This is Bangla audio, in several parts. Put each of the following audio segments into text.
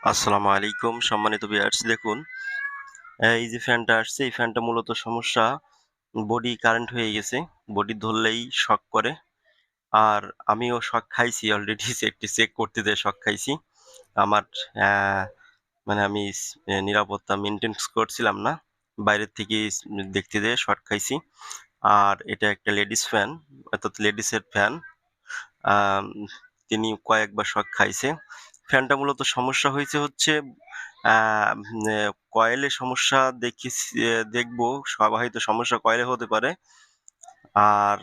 আসসালামু আলাইকুম সম্মানিত ভিউয়ার্স, দেখুন এই যে ফ্যানটা আসছে, এই ফ্যানটা মূলত সমস্যা বডি কারেন্ট হয়ে গেছে। বডি ধরলেই শক করে। আর আমিও শক খাইছি অলরেডি একটু চেক করতে যেয়ে শক খাইছি। আমার মানে আমি নিরাপত্তা মেইনটেইন করছিলাম না। বাইরের থেকে দেখতে যেয়ে শক খাইছি। আর এটা একটা লেডিস ফ্যান, অর্থাৎ লেডিসের ফ্যান। আম তিনি কয়েকবার শক খাইছে। ফ্যানটা মূলত সমস্যা হয়েছে হচ্ছে আ এ কয়েলে সমস্যা দেখবো, হয়তো সমস্যা কয়েলে হতে পারে। আর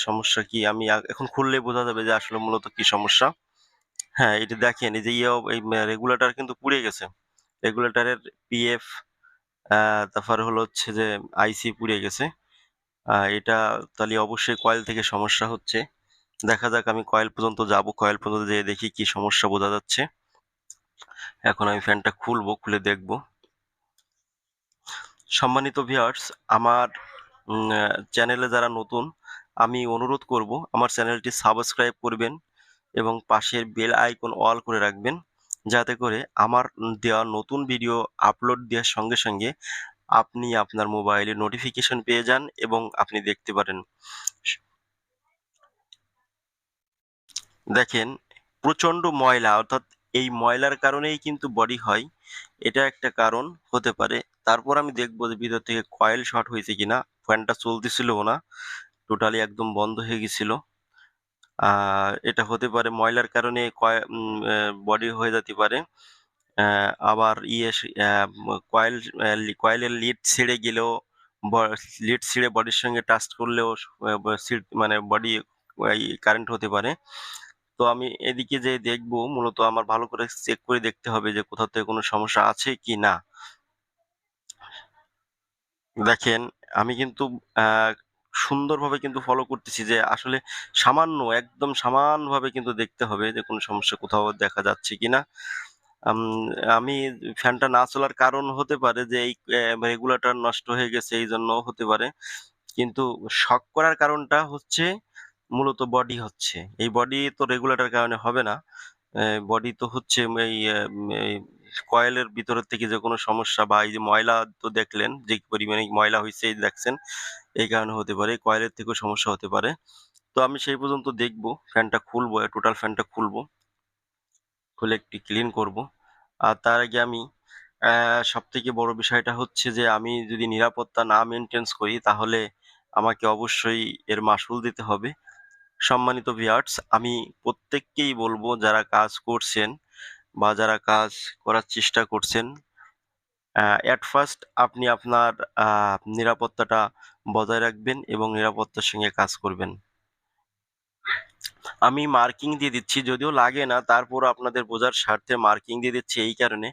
সমস্যা কি আমি এখন খুললেই বোঝা যাবে যে আসলে মূলত কি সমস্যা। হ্যাঁ, এটা দেখেন এই যে এই রেগুলেটর কিন্তু পুড়ে গেছে। রেগুলেটরের পিএফ তারপরে হচ্ছে যে আইসি পুড়ে গেছে। এটা তাহলে অবশ্যই কয়েল থেকে সমস্যা হচ্ছে। দেখা যাক, আমি কয়েল পর্যন্ত যাবো। কয়েল পর্যন্ত যেয়ে দেখি কি সমস্যা বোঝা যাচ্ছে। এখন আমি ফ্যানটা খুলবো, খুলে দেখবো। সম্মানিত ভিউয়ার্স, আমার চ্যানেলে যারা নতুন, আমি অনুরোধ করব আমার চ্যানেলটি সাবস্ক্রাইব করবেন এবং পাশের বেল আইকন অল করে রাখবেন, যাতে করে আমার দেওয়া নতুন ভিডিও আপলোড দেওয়ার সঙ্গে সঙ্গে আপনি আপনার মোবাইলে নোটিফিকেশন পেয়ে যান এবং আপনি দেখতে পারেন। দেখেন, প্রচণ্ড ময়লা, অর্থাৎ এই ময়লার কারণেই কিন্তু বডি হয়। এটা একটা কারণ হতে পারে। তারপর আমি দেখব যে ভিতর থেকে কয়েল শর্ট হয়েছে কিনা। ফ্যানটা চলতেছিলও না, টোটালি একদম বন্ধ হয়ে গেছিল। এটা হতে পারে ময়লার কারণে বডি হয়ে যেতে পারে। আবার কয়েল কয়েলের লিড ছিঁড়ে গেলেও, ব লিড ছিঁড়ে বডির সঙ্গে টাচ করলেও মানে বডি কারেন্ট হতে পারে। তো আমি এদিকে যেয়ে দেখবো, মূলত আমার ভালো করে চেক করে দেখতে হবে যে কোথাও থেকে কোনো সমস্যা আছে কি না। দেখেন, আমি কিন্তু আ সুন্দরভাবে কিন্তু ফলো করতেছি যে আসলে একদম সামান্যভাবে কিন্তু দেখতে হবে যে কোনো সমস্যা কোথাও দেখা যাচ্ছে কিনা। আম আমি ফ্যানটা না চলার কারণ হতে পারে যে এই রেগুলেটর নষ্ট হয়ে গেছে, এইজন্যও হতে পারে। কিন্তু শক করার কারণটা হচ্ছে মূলত বডি হচ্ছে। এই বডি তো রেগুলেটর কারণে হবে না। বডি তো হচ্ছে এই কয়েলের ভিতরের থেকে যে কোনো সমস্যা, বা এই যে ময়লা তো দেখলেন যে পরিমাণে ময়লা হইছে, এই দেখছেন। এই কারণে হতে পারে। কয়েলের থেকেও সমস্যা হতে পারে। তো আমি সেই পর্যন্ত দেখবো, ফ্যানটা খুলবো, টোটাল ফ্যানটা খুলবো। খুলে একটু ক্লিন করবো। আর তার আগে আমি সবথেকে বড় বিষয়টা হচ্ছে যে আমি যদি নিরাপত্তা না মেইনটেন্স করি, তাহলে আমাকে অবশ্যই এর মাসুল দিতে হবে। সম্মানিত ভিউয়ার্স, আমি প্রত্যেককেই বলবো, যারা কাজ করছেন বা যারা কাজ করার চেষ্টা করছেন, এট ফার্স্ট আপনি আপনার নিরাপত্তাটা বজায় রাখবেন এবং নিরাপত্তার সঙ্গে কাজ করবেন। আমি মার্কিং দিয়ে দিচ্ছি, যদিও লাগে না, তারপরও আপনাদের বোঝার স্বার্থে মার্কিং দিয়ে দিচ্ছি এই কারণে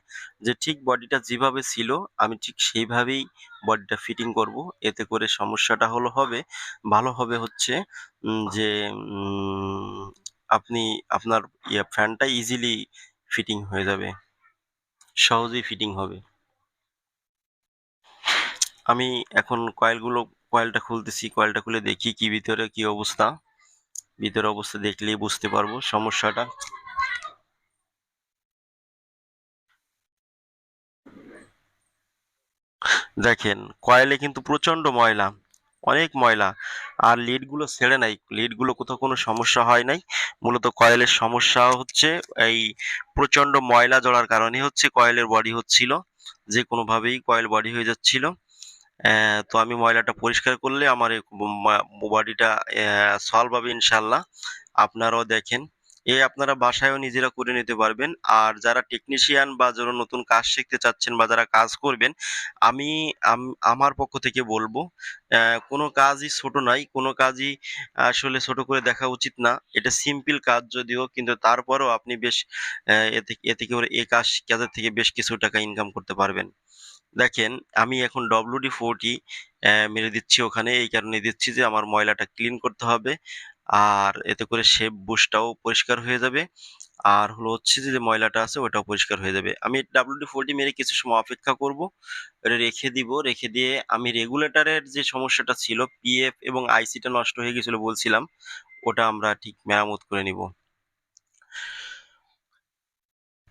যে ঠিক বডিটা যেভাবে ছিল আমি ঠিক সেইভাবেই বডিটা ফিটিং করব। এতে করে সমস্যাটা ভালো হবে হচ্ছে যে উম আপনি আপনার ফ্যানটা ইজিলি ফিটিং হয়ে যাবে। সহজেই ফিটিং হবে। আমি এখন কয়েলটা খুলতেছি। কয়েলটা খুলে দেখি কি ভিতরে কি অবস্থা। ভিতরে অবস্থা দেখলেই বুঝতে পারবো সমস্যাটা। দেখেন, কয়েলে কিন্তু প্রচন্ড ময়লা, অনেক ময়লা। আর লিডগুলো ছেড়ে নাই, লিডগুলো কোথাও কোনো সমস্যা হয় নাই। মূলত কয়েলের সমস্যা হচ্ছে এই প্রচন্ড ময়লা জড়ার কারণে হচ্ছে কয়েলের বডি হচ্ছিল, যে কোনোভাবেই কয়েল বডি হয়ে যাচ্ছিল। তো আমি ময়লাটা পরিষ্কার করলে আমার এই বডিটা সলভ হবে ইনশাল্লাহ। আপনারাও দেখেন, আপনারা বাসায়ও নিজেরা করে নিতে পারবেন। আর যারা টেকনিশিয়ান বা যারা নতুন কাজ শিখতে চাচ্ছেন বা যারা কাজ করবেন, আমি আমার পক্ষ থেকে বলবো, কোনো কাজই ছোট নয়, কোনো কাজই আসলে ছোট করে দেখা উচিত না। এটা সিম্পল কাজ যদিও, কিন্তু তারপরেও আপনি বেশ এতে করে কাজের থেকে বেশ কিছু টাকা ইনকাম করতে পারবেন। দেখেন, আমি এখন WD-40 মেরে দিচ্ছি ওখানে, এই কারণে দিচ্ছি যে আমার ময়লাটা ক্লিন করতে হবে। আর এতে করে শেপ বুশটাও পরিষ্কার হয়ে যাবে। আর হচ্ছে যে ময়লাটা আছে ওটাও পরিষ্কার হয়ে যাবে। আমি WD-40 মেরে কিছু সময় অপেক্ষা করব। এটা রেখে দিব। রেখে দিয়ে আমি রেগুলেটরের যে সমস্যাটা ছিল, পিএফ এবং আইসিটা নষ্ট হয়ে গেছিল বলছিলাম, ওটা আমরা ঠিক মেরামত করে নিব।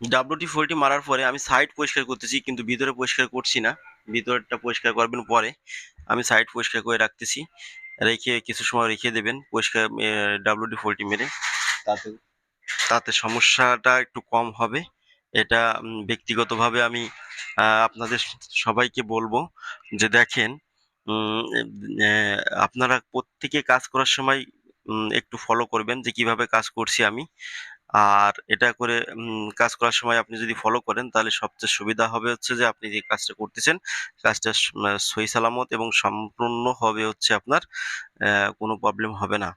WD-40 মারার পরে আমি সাইড পরিষ্কার করতেছি, কিন্তু ভিতরে পরিষ্কার করছি না। ভিতরটা পরিষ্কার করবেন পরে। আমি সাইড পরিষ্কার করে রাখতেছি। রেখে কিছু সময় রেখে দেবেন পরিষ্কার WD-40 মেরে। তাতে তাতে সমস্যাটা একটু কম হবে। এটা ব্যক্তিগতভাবে আমি আপনাদের সবাইকে বলবো যে দেখেন, আপনারা প্রত্যেকে কাজ করার সময় একটু ফলো করবেন যে কিভাবে কাজ করছি আমি। আর এটা করে কাজ করার সময় আপনি যদি ফলো করেন তাহলে সবচেয়ে সুবিধা হবে হচ্ছে যে আপনি যে কাজটা করতেছেন কাজটা সহি সালামত এবং সম্পূর্ণ হবে হচ্ছে আপনার কোনো প্রবলেম হবে না।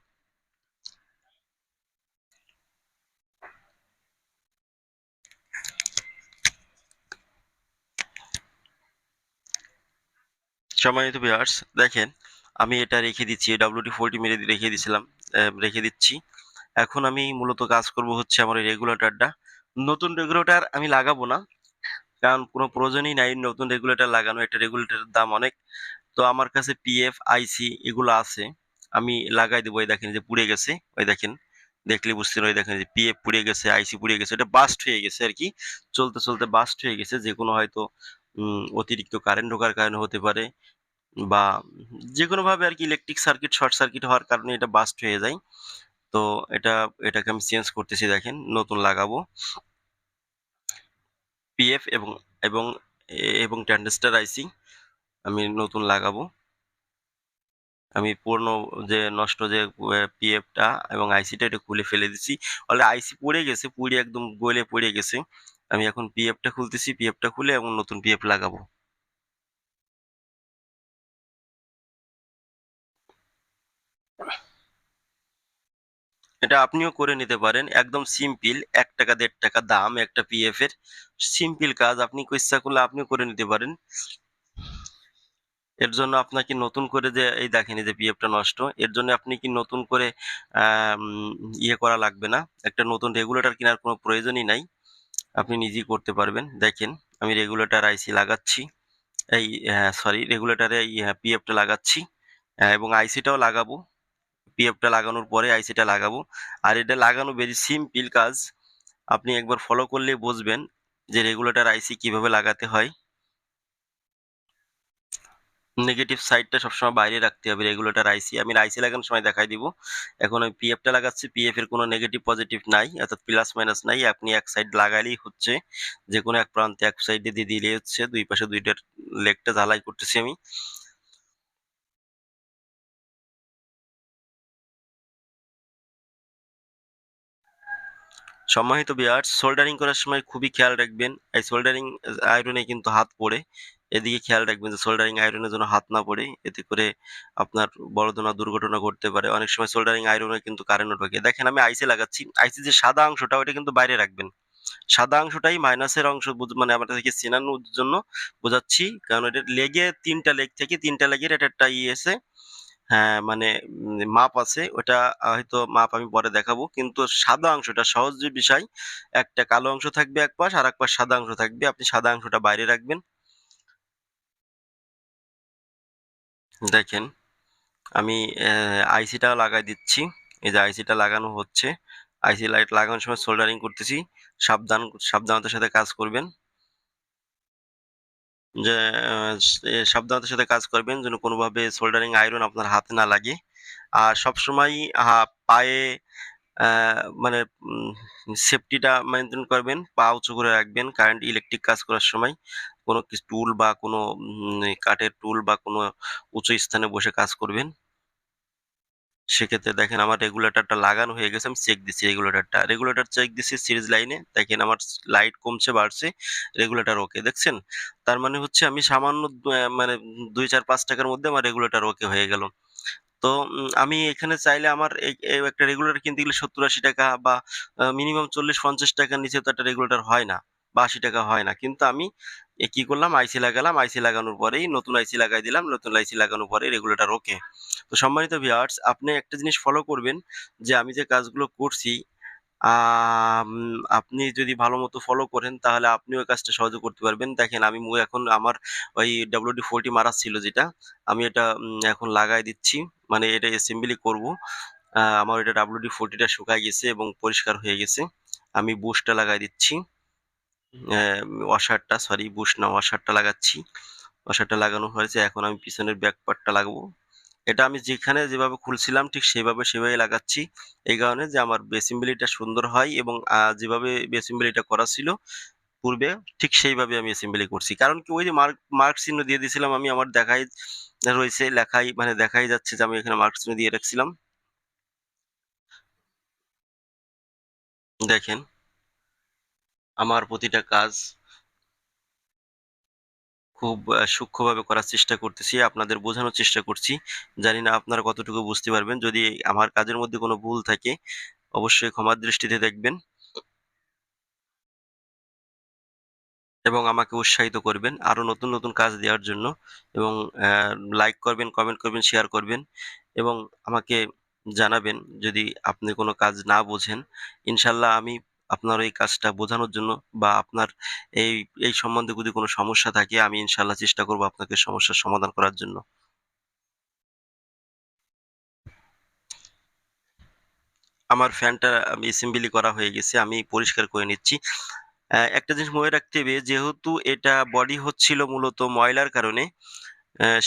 সম্মানিত ভিউয়ার্স, দেখেন আমি এটা রেখে দিচ্ছি, WD-40 মেরে রেখে দিয়েছিলাম, রেখে দিচ্ছি। এখন আমি মূলত কাজ করব হচ্ছে আমার এই রেগুলেটরটা। নতুন রেগুলেটর আমি লাগাবো না, কারণ কোনো প্রয়োজনই নাই নতুন রেগুলেটর লাগানো। একটা রেগুলেটরের দাম অনেক। তো আমার কাছে পিএফ, আইসি এগুলো আছে, আমি লাগাই দেবো। এই দেখেন যে পুড়ে গেছে, ওই দেখেন, দেখলে বুঝতে পারবেন। ওই দেখেন যে পিএফ পুড়ে গেছে, আইসি পুড়ে গেছে, এটা বাস্ট হয়ে গেছে আর কি, চলতে চলতে বাস্ট হয়ে গেছে। যে কোনো হয়তো অতিরিক্ত কারেন্ট ঢোকার কারণে হতে পারে, বা যে কোনো ভাবে আর কি ইলেকট্রিক সার্কিট শর্ট সার্কিট হওয়ার কারণে এটা বাস্ট হয়ে যায়। তো এটাকে আমি চেঞ্জ করতেছি, দেখেন নতুন লাগাবো। পিএফ এবং এবং এবং ট্রানজিস্টর আইসি আমি নতুন লাগাবো। আমি পুরনো যে নষ্ট যে পিএফটা এবং আইসিটা এটা খুলে ফেলে দিছি। অলরেডি আইসি পড়ে গেছে, পুড়ে একদম গলে পড়ে গেছে। আমি এখন পিএফটা খুলতেছি, পিএফটা খুলে এবং নতুন পিএফ লাগাবো। এটা আপনিও করে নিতে পারেন, একদম সিম্পল। 1 টাকা 1.5 টাকা দাম একটা পিএফ এর। সিম্পল কাজ, আপনি ইচ্ছা করলে আপনিও করে নিতে পারেন। এর জন্য আপনাকে নতুন করে যে এই দেখেন এই যে পিএফটা নষ্ট, এর জন্য আপনি কি নতুন করে ইয়ে করা লাগবে না, একটা নতুন রেগুলেটর কেনার কোনো প্রয়োজনই নাই। আপনি নিজেই করতে পারবেন। দেখেন আমি রেগুলেটর আইসি লাগাচ্ছি, এই সরি রেগুলেটরে এই পিএফটা লাগাচ্ছি, এবং আইসিটাও লাগাবো। পিএফটা লাগানোর পরে আইসিটা লাগাবো। আর এটা লাগানো ভেরি সিম্পল কাজ, আপনি একবার ফলো করলেই বুঝবেন যে রেগুলেটর আইসি কিভাবে লাগাতে হয়। নেগেটিভ সাইডটা সবসময় বাইরে রাখতে হবে রেগুলেটর আইসি। আমি আইসি লাগানোর সময় দেখাই দিব। এখন আমি পিএফটা লাগাচ্ছি, পিএফ এর কোনো নেগেটিভ পজিটিভ নাই, অর্থাৎ প্লাস মাইনাস নাই। আপনি এক সাইড লাগাইলেই হচ্ছে, যে কোনো এক প্রান্তে এক সাইডে দিয়ে দিলেই হচ্ছে। দুই পাশে দুইটার লেগটা ঝালাই করতেছি আমি। সম্মানিত ভিউয়ার্স, সোল্ডারিং করার সময় খুবই খেয়াল রাখবেন, এই সোল্ডারিং আয়রনে কিন্তু হাত পড়ে। এদিকে খেয়াল রাখবেন যে সোল্ডারিং আয়রনে যেন হাত না পড়ে, এতে করে আপনার বড় ধরনের দুর্ঘটনা ঘটতে পারে। অনেক সময় সোল্ডারিং আয়রনে কিন্তু কারেন্টও ঢোকে। দেখেন আমি আইসি লাগাচ্ছি, আইসি যে সাদা অংশটা ওটা কিন্তু বাইরে রাখবেন। সাদা অংশটাই মাইনাসের অংশ, মানে আমাদেরকে চেনানোর জন্য বোঝাচ্ছি। কারণ এটা লেগে 3টা লেগ থেকে 3টা লেগের এটা একটা আছে, হ্যাঁ, মানে মাপ আছে। ওটা হয়তো মাপ আমি পরে দেখাবো। কিন্তু সাদা অংশটা সহজ যে বিষয়, একটা কালো অংশ থাকবে এক পাশ, আর এক পাশ সাদা অংশ থাকবে। আপনি সাদা অংশটা বাইরে রাখবেন। দেখেন আমি আইসিটা লাগাই দিচ্ছি। এই যে আইসিটা লাগানো হচ্ছে। আইসি লাইট লাগানোর সময় সোল্ডারিং করতেছি। সাবধানতার সাথে কাজ করবেন। যে সাবধানতার সাথে কাজ করবেন যেন কোনোভাবে সোল্ডারিং আয়রন আপনার হাতে না লাগে। আর সবসময় পায়ে আ মানে সেফটিটা মেইনটেইন করবেন। পা উঁচু করে রাখবেন কারেন্ট ইলেকট্রিক কাজ করার সময়। কোনো টুল বা কোনো কাঠের টুল বা কোনো উঁচু স্থানে বসে কাজ করবেন। সেক্ষেত্রে দেখেন আমার রেগুলেটরটা লাগানো হয়ে গেছে। আমি চেক দিচ্ছি রেগুলেটরটা। রেগুলেটর চেক দিচ্ছি সিরিজ লাইনে। দেখেন আমার লাইট কমছে বাড়ছে। রেগুলেটর ওকে। দেখছেন? তার মানে হচ্ছে আমি সামান্য মানে ২, ৪, ৳৫ র মধ্যে আমার রেগুলেটর ওকে হয়ে গেল। তো আমি এখানে চাইলে আমার এই একটা রেগুলেটর কিনতে গেলে ৳৭০-৮০ বা মিনিমাম ৳৪০-৫০ র নিচে তো একটা রেগুলেটর হয় না, বা ৳৮০ হয় না। কিন্তু আমি কি করলাম, আইসি লাগালাম। আইসি লাগানোর পরেই নতুন আইসি লাগাই দিলাম। নতুন আইসি লাগানোর পরেই রেগুলেটর ওকে। তো সম্মানিত ভিউয়ার্স, আপনি একটা জিনিস ফলো করবেন যে আমি যে কাজগুলো করছি, আপনি যদি ভালোমতো ফলো করেন তাহলে আপনিও এই কাজটা সহজে করতে পারবেন। দেখেন আমি এখন আমার ওই WD-40 মারা ছিল যেটা, আমি এটা এখন লাগাই দিচ্ছি। মানে এটা অ্যাসেম্বলি করব। আমার এটা WD-40 টা শুকায় গেছে এবং পরিষ্কার হয়ে গেছে। আমি বুশটা লাগাই দিচ্ছি। ওয়াশারটা, সরি বুশ না, ওয়াশারটা লাগাচ্ছি। ওয়াশারটা লাগানো হয়েছে, এখন আমি পিছনের ব্যাক পার্টটা লাগাবো। এটা আমি যেখানে যেভাবে খুলছিলাম ঠিক সেভাবেই লাগাচ্ছি। এই কারণে যে আমার অ্যাসেম্বলিটা সুন্দর হয় এবং যেভাবে অ্যাসেম্বলিটা করা ছিল পূর্বে ঠিক সেইভাবে আমি অ্যাসেম্বলি করছি। কারণ কি ওই যে মার্ক চিহ্ন দিয়ে দিয়েছিলাম আমি, আমার দেখাই রয়েছে, লেখাই মানে দেখাই যাচ্ছে যে আমি এখানে মার্ক চিহ্ন দিয়ে রাখছিলাম। দেখেন আমার প্রতিটা কাজ খুব সূক্ষ্মভাবে করার চেষ্টা করতেছি। আপনাদের বোঝানোর চেষ্টা করছি। জানি না আপনারা কতটুকু বুঝতে পারবেন। যদি আমার কাজের মধ্যে কোনো ভুল থাকে অবশ্যই ক্ষমার দৃষ্টিতে দেখবেন এবং আমাকে উৎসাহিত করবেন আরো নতুন, নতুন কাজ দেওয়ার জন্য এবং লাইক করবেন, কমেন্ট করবেন, শেয়ার করবেন এবং আমাকে জানাবেন যদি আপনি কোনো কাজ না বোঝেন। ইনশাআল্লাহ আমি আপনার এই কাজটা বোঝানোর জন্য বা আপনার এই এই সম্বন্ধে যদি কোনো সমস্যা থাকে আমি ইনশাআল্লাহ চেষ্টা করব আপনাকে সমস্যার সমাধান করার জন্য। আমার ফ্যানটা অ্যাসেম্বলি করা হয়ে গেছে। আমি পরিষ্কার করে নিচ্ছি। একটা জিনিস মনে রাখতে হবে, যেহেতু এটা বডি হচ্ছিল মূলত ময়লার কারণে,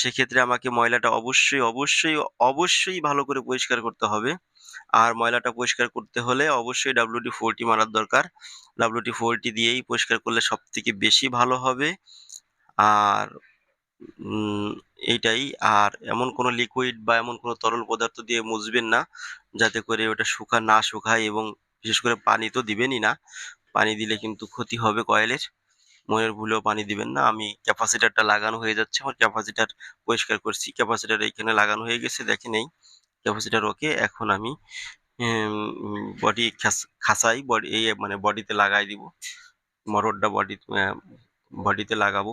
সেক্ষেত্রে আমাকে ময়লাটা অবশ্যই ভালো করে পরিষ্কার করতে হবে। আর ময়লাটা পরিষ্কার করতে হলে অবশ্যই WD-40 মারার দরকার। WD-40 দিয়েই পরিষ্কার করলে সবথেকে বেশি ভালো হবে। আর উম এইটাই। আর এমন কোনো লিকুইড বা এমন কোনো তরল পদার্থ দিয়ে মুছবেন না, যাতে করে ওটা না শুকায় এবং বিশেষ করে পানি তো দিবেনই না। পানি দিলে কিন্তু ক্ষতি হবে কয়েলের। মনের ভুলেও পানি দিবেন না। আমি ক্যাপাসিটরটা লাগানো হয়ে যাচ্ছে। আমার ক্যাপাসিটর পরিষ্কার করছি। ক্যাপাসিটর এইখানে লাগানো হয়ে গেছে, দেখেন এই। ক্যাপাসিটর ওকে। এখন আমি বডি খাঁচাই বডি এই মানে বডিতে লাগাই দিব। মোটরটা বডিতে লাগাবো।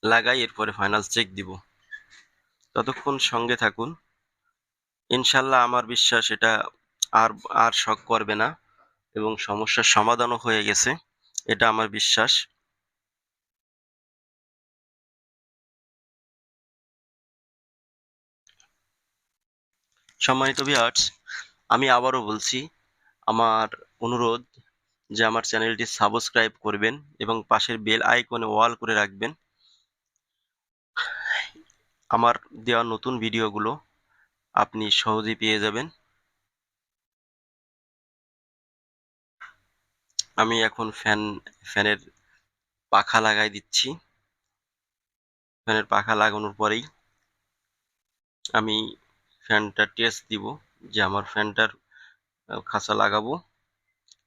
লাগাই এরপরে ফাইনাল চেক দিব। ততক্ষণ সঙ্গে থাকুন। ইনশাআল্লাহ আমার বিশ্বাস এটা আর আর শক করবে না এবং সমস্যার সমাধানও হয়ে গেছে। এটা আমার বিশ্বাস। সম্মানিত ভিউয়ার্স, আমি আবারও বলছি, আমার অনুরোধ যে আমার চ্যানেলটি সাবস্ক্রাইব করবেন এবং পাশের বেল আইকনে অল করে রাখবেন। আমার দেওয়া নতুন ভিডিওগুলো আপনি সহজেই পেয়ে যাবেন। আমি এখন ফ্যানের পাখা লাগাই দিচ্ছি। ফ্যানের পাখা লাগানোর পরেই আমি ফ্যানটা টেস্ট দিব যে আমার ফ্যানটার খাঁচা লাগাবো।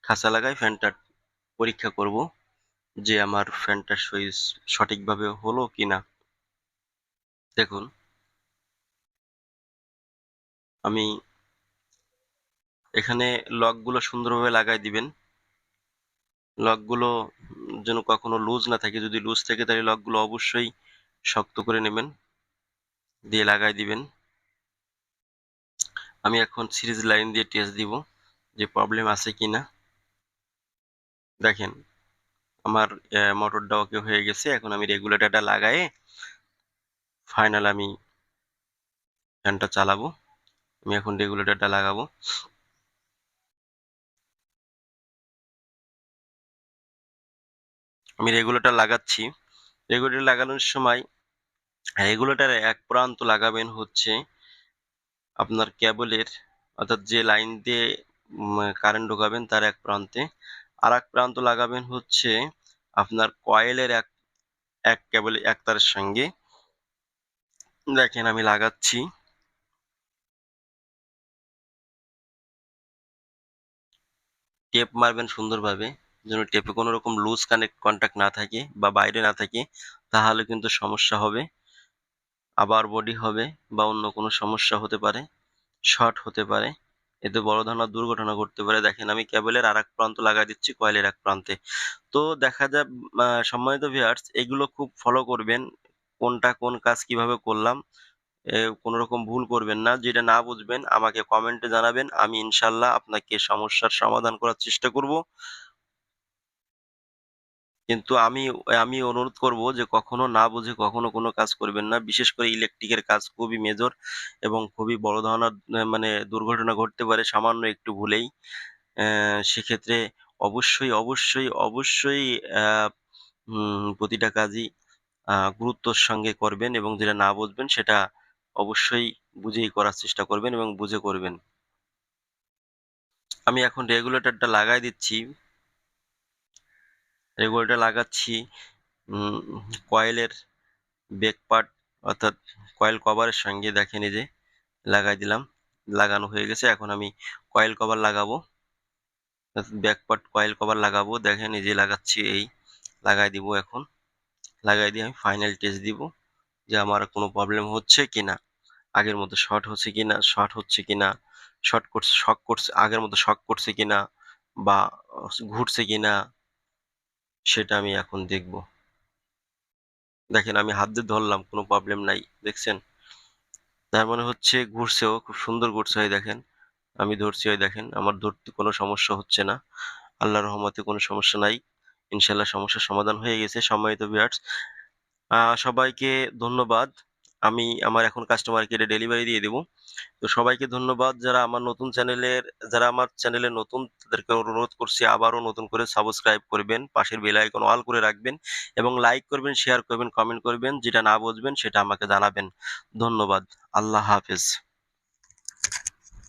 খাঁচা লাগাই ফ্যানটার পরীক্ষা করব যে আমার ফ্যানটার সুইচ সঠিকভাবে হলো কিনা। দেখুন আমি এখানে লকগুলো সুন্দরভাবে লাগাই দিবেন। লকগুলো যেন কখনো লুজ না থাকে। যদি লুজ থাকে তাহলে লকগুলো অবশ্যই শক্ত করে নেবেন, দিয়ে লাগাই দিবেন। আমি এখন সিরিজ লাইন দিয়ে টেস্ট দিব যে প্রবলেম আছে কিনা। দেখেন আমার মোটরটা ওকে হয়ে গেছে। এখন আমি রেগুলেটরটা লাগায়ে ফাইনাল আমি ফ্যানটা চালাবো। আমি এখন রেগুলেটরটা লাগাবো। আমি রেগুলেটর লাগাচ্ছি। রেগুলেটর লাগানোর সময় রেগুলেটরের এক প্রান্ত লাগাবেন হচ্ছে আপনার কেবলের, অর্থাৎ যে লাইন দিয়ে কারেন্ট ঢোকাবেন তার এক প্রান্তে। আর এক প্রান্ত লাগাবেন হচ্ছে আপনার কয়েলের এক কেবল এক তারের সঙ্গে। দেখেন আমি লাগাচ্ছি। টেপ মারবেন সুন্দরভাবে, যেন টেপে কোনো রকম লুজ কন্টাক্ট না থাকে বা বাইরে না থাকে, তাহলে কিন্তু সমস্যা হবে। আবার বডি হবে বা অন্য কোনো সমস্যা হতে পারে, শর্ট হতে পারে। এতে বড় ধরনের দুর্ঘটনা ঘটতে পারে। দেখেন আমি কেবলের আরেক প্রান্ত লাগাই দিচ্ছি কয়েলের এক প্রান্তে। তো দেখা যায় সম্মানিত ভিউয়ার্স, এগুলো খুব ফলো করবেন। কোনটা কোন কাজ কিভাবে করলাম, কোনো রকম ভুল করবেন না। যেটা না বুঝবেন আমাকে কমেন্টে জানাবেন। আমি ইনশাআল্লাহ আপনাকে সমস্যার সমাধান করার চেষ্টা করব। কিন্তু আমি অনুরোধ করব যে কখনো না বুঝে কখনো কোনো কাজ করবেন না। বিশেষ করে ইলেকট্রিকের কাজ খুবই মেজর এবং খুবই বড় ধরনের মানে দুর্ঘটনা ঘটতে পারে সামান্য একটু ভুলেই। সেক্ষেত্রে অবশ্যই, অবশ্যই, অবশ্যই প্রতিটা কাজই গুরুত্বর সঙ্গে করবেন এবং যেটা না বুঝবেন সেটা অবশ্যই বুঝেই করার চেষ্টা করবেন এবং বুঝে করবেন। আমি এখন রেগুলেটরটা লাগায় দিচ্ছি। রেগুলেটর লাগাচ্ছি উম কয়েলের ব্যাক পার্ট অর্থাৎ কয়েল কভারের সঙ্গে দেখেন এই যে লাগাই দিলাম। লাগানো হয়ে গেছে। এখন আমি কয়েল কভার লাগাবো। ব্যাক পার্ট কয়েল কভার লাগাবো। দেখেন এই যে লাগাচ্ছি এই। লাগাই দিব এখন। লাগাই দিয়ে আমি ফাইনাল টেস্ট দিব যে আমার কোনো প্রবলেম হচ্ছে কিনা। আগের মতো শর্ট হচ্ছে কিনা, শক করছে আগের মতো শক করছে কিনা বা ঘুরছে কিনা সেটা আমি এখন দেখব। দেখেন আমি হাত দিয়ে ধরলাম কোনো প্রবলেম নাই। দেখছেন? তার মানে হচ্ছে ঘুরছেও, খুব সুন্দর ঘুরছে এই দেখেন। আমি ধরছি ওই দেখেন আমার ধরতে কোনো সমস্যা হচ্ছে না। আল্লাহর রহমতে কোনো সমস্যা নাই। ইনশাআল্লাহ সমস্যার সমাধান হয়ে গেছে। সম্মানিত ভিউয়ার্স, সবাইকে ধন্যবাদ। আমি আমার এখন কাস্টমার কেয়ারে ডেলিভারি দিয়ে দেব। তো সবাইকে ধন্যবাদ যারা আমার চ্যানেলে নতুন তাদেরকে অনুরোধ করছি আবারও নতুন করে সাবস্ক্রাইব করবেন, পাশের বেল আইকন অল করে রাখবেন এবং লাইক করবেন, শেয়ার করবেন, কমেন্ট করবেন। যেটা না বুঝবেন সেটা আমাকে জানাবেন। ধন্যবাদ। আল্লাহ হাফেজ।